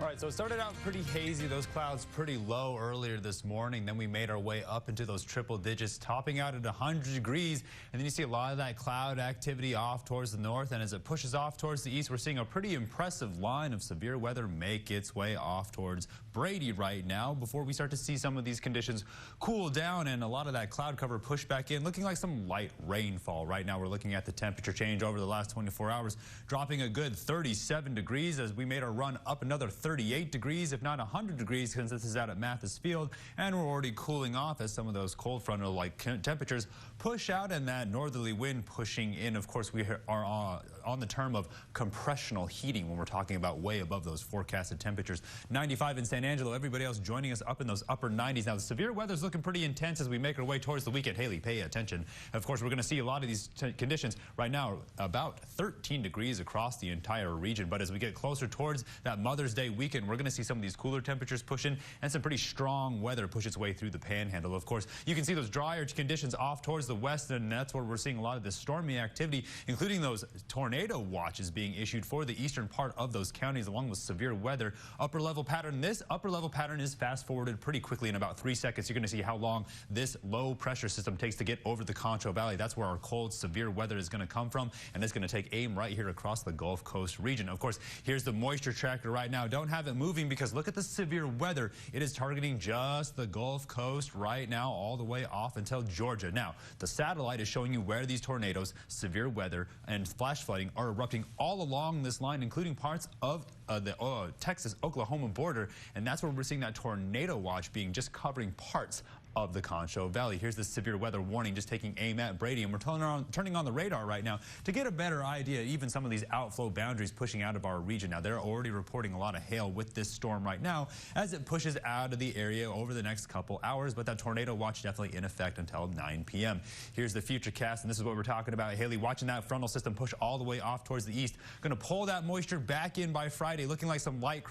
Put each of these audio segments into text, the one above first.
All right, so it started out pretty hazy, those clouds pretty low earlier this morning. Then we made our way up into those triple digits, topping out at 100 degrees. And then you see a lot of that cloud activity off towards the north. And as it pushes off towards the east, we're seeing a pretty impressive line of severe weather make its way off towards Brady right now before we start to see some of these conditions cool down and a lot of that cloud cover push back in, looking like some light rainfall. Right now, we're looking at the temperature change over the last 24 hours, dropping a good 37 degrees as we made our run up another 38 degrees, if not 100 degrees, since this is out at Mathis Field, and we're already cooling off as some of those cold frontal-like temperatures push out and that northerly wind pushing in. Of course, we are on the term of compressional heating when we're talking about way above those forecasted temperatures. 95 in San Angelo, everybody else joining us up in those upper 90s. Now, the severe weather is looking pretty intense as we make our way towards the weekend. Haley, pay attention. Of course, we're going to see a lot of these conditions right now, about 13 degrees across the entire region. But as we get closer towards that Mother's Day weekend, we're going to see some of these cooler temperatures push in and some pretty strong weather push its way through the panhandle. Of course, you can see those drier conditions off towards the west, and that's where we're seeing a lot of this stormy activity, including those tornado watches being issued for the eastern part of those counties, along with severe weather. Upper level pattern. This upper level pattern is fast forwarded pretty quickly. In about 3 seconds, you're going to see how long this low pressure system takes to get over the Concho Valley. That's where our cold, severe weather is going to come from, and it's going to take aim right here across the Gulf Coast region. Of course, here's the moisture tracker right now. Don't have it moving because look at the severe weather. It is targeting just the Gulf Coast right now, all the way off until Georgia. Now, the satellite is showing you where these tornadoes, severe weather, and flash flooding are erupting all along this line, including parts of the Texas-Oklahoma border, and that's where we're seeing that tornado watch being just covering parts of the Concho Valley. Here's the severe weather warning just taking aim at Brady, and we're turning on the radar right now to get a better idea, even some of these outflow boundaries pushing out of our region. Now, they're already reporting a lot of hail with this storm right now as it pushes out of the area over the next couple hours, but that tornado watch definitely in effect until 9 p.m. Here's the future cast, and this is what we're talking about. Haley, watching that frontal system push all the way off towards the east. Going to pull that moisture back in by Friday, looking like some light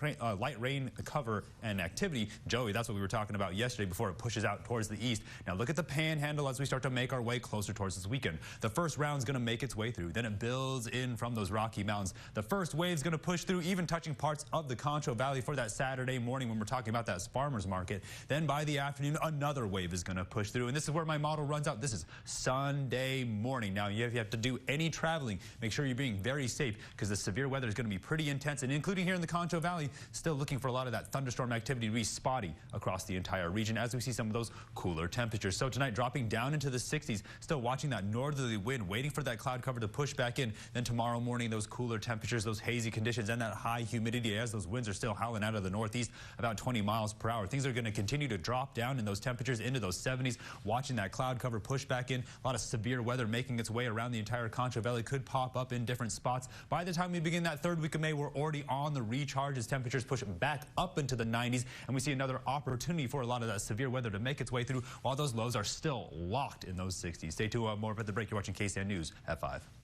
rain cover and activity. Joey, that's what we were talking about yesterday before it pushes out towards the east. Now look at the panhandle as we start to make our way closer towards this weekend. The first round's going to make its way through. Then it builds in from those Rocky Mountains. The first wave's going to push through, even touching parts of the Concho Valley for that Saturday morning when we're talking about that farmer's market. Then by the afternoon, another wave is going to push through. And this is where my model runs out. This is Sunday morning. Now, if you have to do any traveling, make sure you're being very safe because the severe weather is going to be pretty intense, and including here in the Concho Valley, still looking for a lot of that thunderstorm activity to be spotty across the entire region as we see some of those cooler temperatures. So tonight, dropping down into the 60s, still watching that northerly wind, waiting for that cloud cover to push back in. Then tomorrow morning, those cooler temperatures, those hazy conditions, and that high humidity as those winds are still howling out of the northeast about 20 miles per hour. Things are going to continue to drop down in those temperatures into those 70s, watching that cloud cover push back in. A lot of severe weather making its way around the entire Concho Valley, could pop up in different spots. By the time we begin that third week of May, we're already on the recharge as temperatures push back up into the 90s, and we see another opportunity for a lot of that severe weather to make its way through while those lows are still locked in those 60s. Stay tuned. More about the break. You're watching KSAN News at 5.